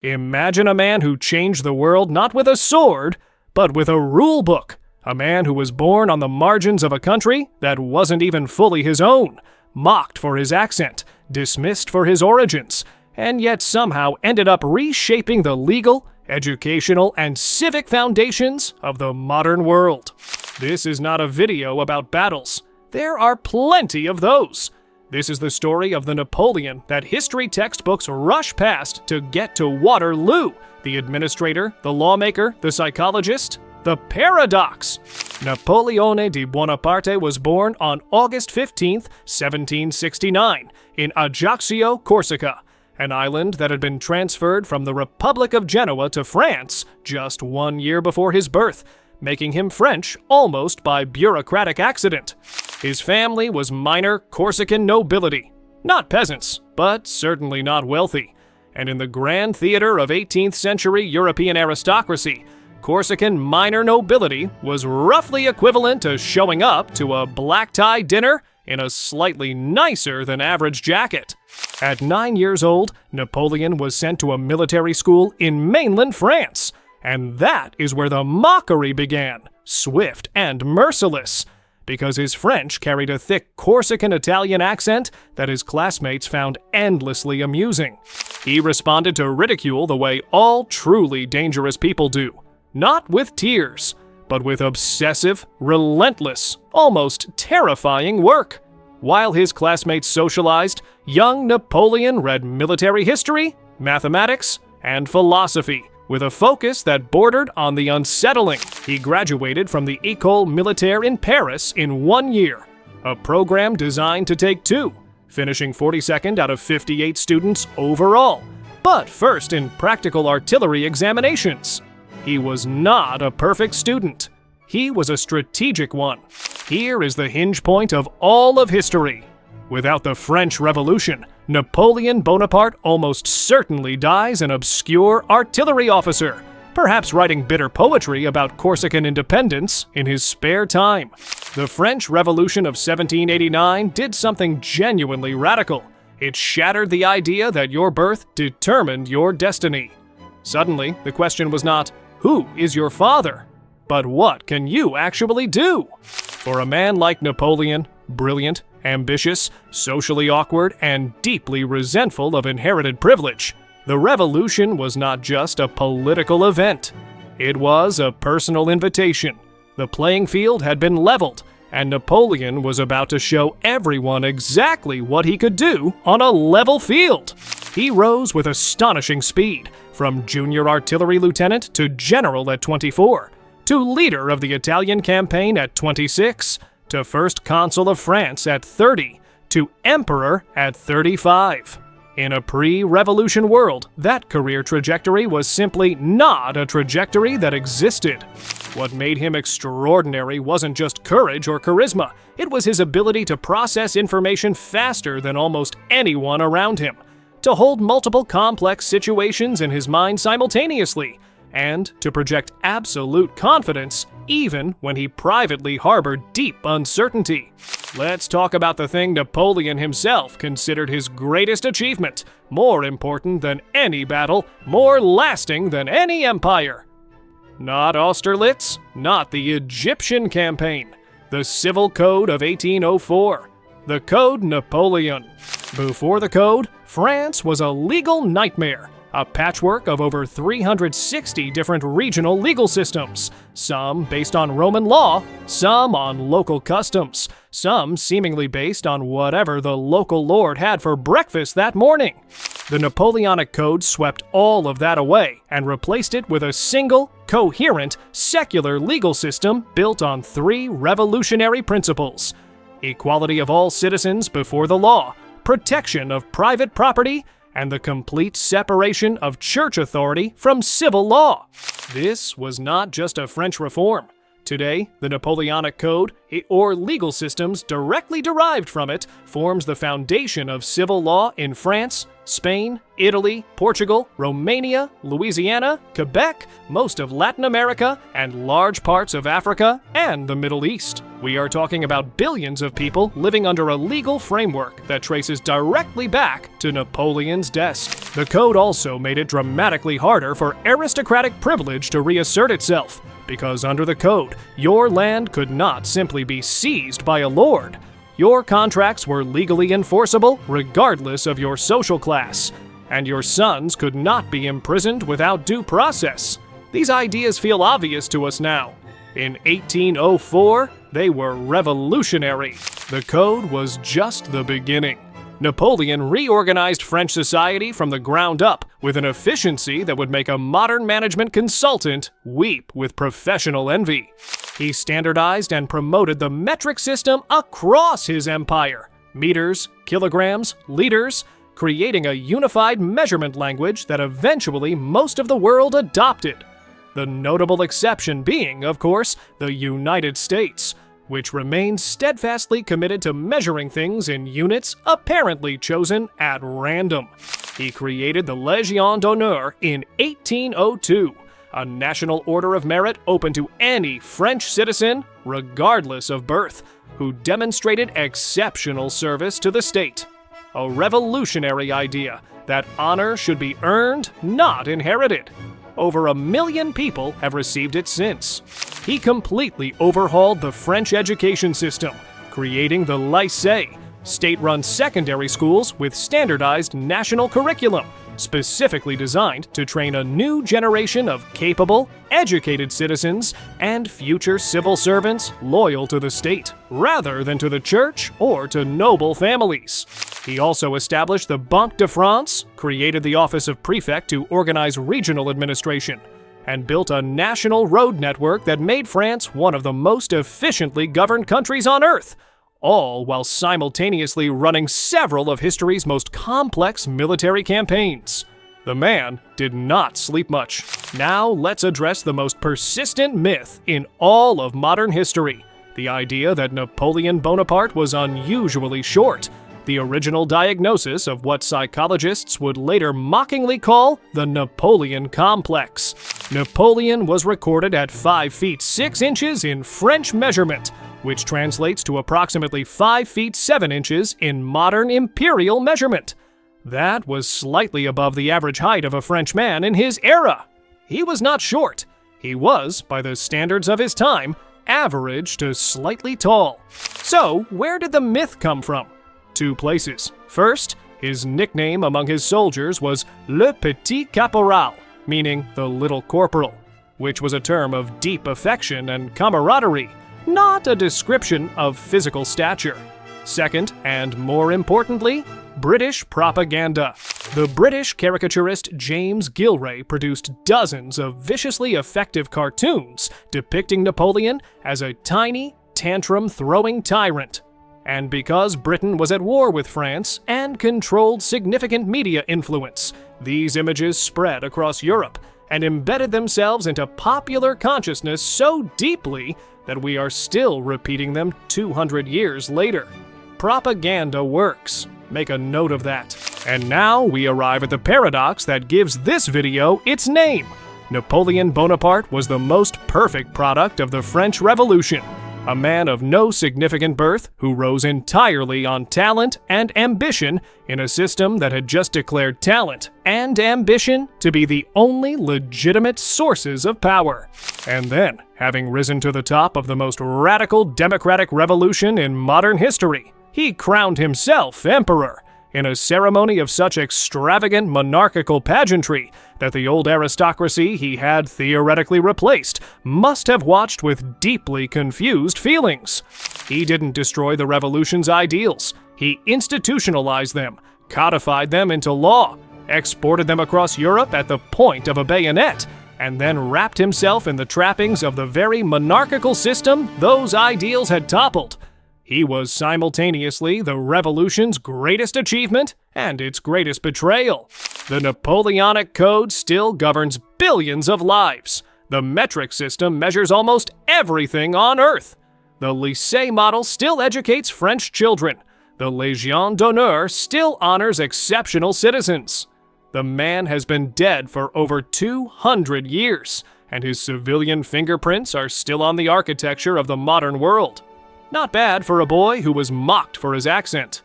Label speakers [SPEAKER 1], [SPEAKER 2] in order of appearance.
[SPEAKER 1] Imagine a man who changed the world not with a sword, but with a rule book. A man who was born on the margins of a country that wasn't even fully his own, mocked for his accent, dismissed for his origins, and yet somehow ended up reshaping the legal, educational, and civic foundations of the modern world. This is not a video about battles. There are plenty of those. This is the story of the Napoleon that history textbooks rush past to get to Waterloo, the administrator, the lawmaker, the psychologist, the paradox. Napoleone Bonaparte was born on August 15, 1769, in Ajaccio, Corsica, an island that had been transferred from the Republic of Genoa to France just 1 year before his birth, making him French almost by bureaucratic accident. His family was minor Corsican nobility, not peasants, but certainly not wealthy. And in the grand theater of 18th century European aristocracy, Corsican minor nobility was roughly equivalent to showing up to a black-tie dinner in a slightly nicer than average jacket. At 9 years old, Napoleon was sent to a military school in mainland France, and that is where the mockery began, swift and merciless, because his French carried a thick Corsican Italian accent that his classmates found endlessly amusing. He responded to ridicule the way all truly dangerous people do, not with tears, but with obsessive, relentless, almost terrifying work. While his classmates socialized, young Napoleon read military history, mathematics, and philosophy, with a focus that bordered on the unsettling. He graduated from the École Militaire in Paris in 1 year, a program designed to take 2, finishing 42nd out of 58 students overall, but first in practical artillery examinations. He was not a perfect student. He was a strategic one. Here is the hinge point of all of history. Without the French Revolution, Napoleon Bonaparte almost certainly dies an obscure artillery officer, perhaps writing bitter poetry about Corsican independence in his spare time. The French Revolution of 1789 did something genuinely radical. It shattered the idea that your birth determined your destiny. Suddenly, the question was not, who is your father? But what can you actually do? For a man like Napoleon, brilliant, ambitious, socially awkward, and deeply resentful of inherited privilege, the revolution was not just a political event. It was a personal invitation. The playing field had been leveled, and Napoleon was about to show everyone exactly what he could do on a level field. He rose with astonishing speed, from junior artillery lieutenant to general at 24, to leader of the Italian campaign at 26, to first consul of France at 30, to emperor at 35. In a pre-revolution world, that career trajectory was simply not a trajectory that existed. What made him extraordinary wasn't just courage or charisma, it was his ability to process information faster than almost anyone around him, to hold multiple complex situations in his mind simultaneously, and to project absolute confidence even when he privately harbored deep uncertainty. Let's talk about the thing Napoleon himself considered his greatest achievement, more important than any battle, more lasting than any empire. Not Austerlitz, not the Egyptian campaign, the Civil Code of 1804, the Code Napoleon. Before the Code, France was a legal nightmare, a patchwork of over 360 different regional legal systems, some based on Roman law, some on local customs, some seemingly based on whatever the local lord had for breakfast that morning. The Napoleonic Code swept all of that away and replaced it with a single, coherent, secular legal system built on 3 revolutionary principles: equality of all citizens before the law, protection of private property, and the complete separation of church authority from civil law. This was not just a French reform. Today, the Napoleonic Code, or legal systems directly derived from it, forms the foundation of civil law in France, Spain, Italy, Portugal, Romania, Louisiana, Quebec, most of Latin America, and large parts of Africa and the Middle East. We are talking about billions of people living under a legal framework that traces directly back to Napoleon's desk. The code also made it dramatically harder for aristocratic privilege to reassert itself, because under the code, your land could not simply be seized by a lord. Your contracts were legally enforceable regardless of your social class, and your sons could not be imprisoned without due process. These ideas feel obvious to us now. In 1804, they were revolutionary. The code was just the beginning. Napoleon reorganized French society from the ground up with an efficiency that would make a modern management consultant weep with professional envy. He standardized and promoted the metric system across his empire: meters, kilograms, liters, creating a unified measurement language that eventually most of the world adopted. The notable exception being, of course, the United States, which remained steadfastly committed to measuring things in units apparently chosen at random. He created the Légion d'honneur in 1802, a national order of merit open to any French citizen, regardless of birth, who demonstrated exceptional service to the state. A revolutionary idea that honor should be earned, not inherited. Over 1 million people have received it since. He completely overhauled the French education system, creating the Lycée, state-run secondary schools with standardized national curriculum, specifically designed to train a new generation of capable, educated citizens and future civil servants loyal to the state, rather than to the church or to noble families. He also established the Banque de France, created the Office of Prefect to organize regional administration, and built a national road network that made France one of the most efficiently governed countries on Earth, all while simultaneously running several of history's most complex military campaigns. The man did not sleep much. Now let's address the most persistent myth in all of modern history: the idea that Napoleon Bonaparte was unusually short, the original diagnosis of what psychologists would later mockingly call the Napoleon complex. Napoleon was recorded at 5 feet 6 inches in French measurement, which translates to approximately 5 feet 7 inches in modern imperial measurement. That was slightly above the average height of a French man in his era. He was not short. He was, by the standards of his time, average to slightly tall. So, where did the myth come from? 2 places. First, his nickname among his soldiers was Le Petit Caporal, meaning the little corporal, which was a term of deep affection and camaraderie, not a description of physical stature. Second, and more importantly, British propaganda. The British caricaturist James Gilray produced dozens of viciously effective cartoons depicting Napoleon as a tiny, tantrum-throwing tyrant. And because Britain was at war with France and controlled significant media influence, these images spread across Europe and embedded themselves into popular consciousness so deeply that we are still repeating them 200 years later. Propaganda works. Make a note of that. And now we arrive at the paradox that gives this video its name. Napoleon Bonaparte was the most perfect product of the French Revolution. A man of no significant birth who rose entirely on talent and ambition in a system that had just declared talent and ambition to be the only legitimate sources of power. And then, having risen to the top of the most radical democratic revolution in modern history, he crowned himself emperor in a ceremony of such extravagant monarchical pageantry that the old aristocracy he had theoretically replaced must have watched with deeply confused feelings. He didn't destroy the revolution's ideals. He institutionalized them, codified them into law, exported them across Europe at the point of a bayonet, and then wrapped himself in the trappings of the very monarchical system those ideals had toppled. He was simultaneously the revolution's greatest achievement and its greatest betrayal. The Napoleonic Code still governs billions of lives. The metric system measures almost everything on Earth. The Lycée model still educates French children. The Légion d'honneur still honors exceptional citizens. The man has been dead for over 200 years, and his civilian fingerprints are still on the architecture of the modern world. Not bad for a boy who was mocked for his accent.